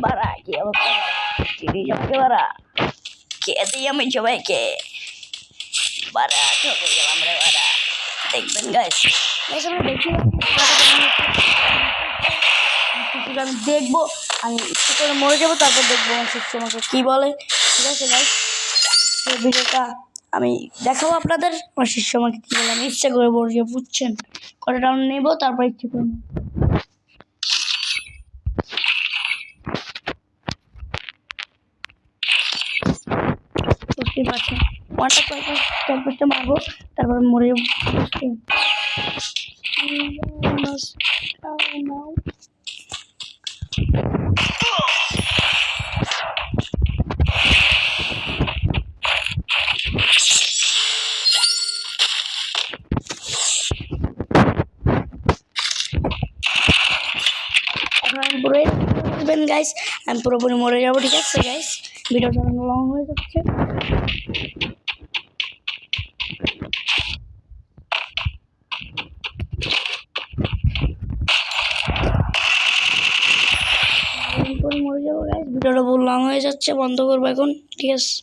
বাড়া কি অবস্থা চিনি সবাইকে বাড়া খেয়ে দিই আমি সবাইকে বাড়া ঠকে গেলাম রে বাড়া দেখবেন গাইস আমরা দেখি আমি দেখবো আমি একটু করে মরে যাবো তারপর দেখবো আমার শিষ্য আমাকে কী বলে ঠিক আছে গাইস এই ভিডিওটা আমি দেখাবো আপনাদের আমার শিষ্য আমাকে কী বলে আমি ইচ্ছা করে মরে যাবো বুঝছেন কটা ডাউন নেবো তারপর ইচ্ছে করে বুঝতেই পারছেন ওয়ানটা চারপাশটা মারবো তারপর মরে যাবো গাইস আমি পুরোপুরি মরে যাবো ঠিক আছে গাইস ভিডিওটা লং হয়ে যাচ্ছে মরে যাবো গাইস ভিডিওটা লং হয়ে যাচ্ছে বন্ধ করবো এখন ঠিক আছে।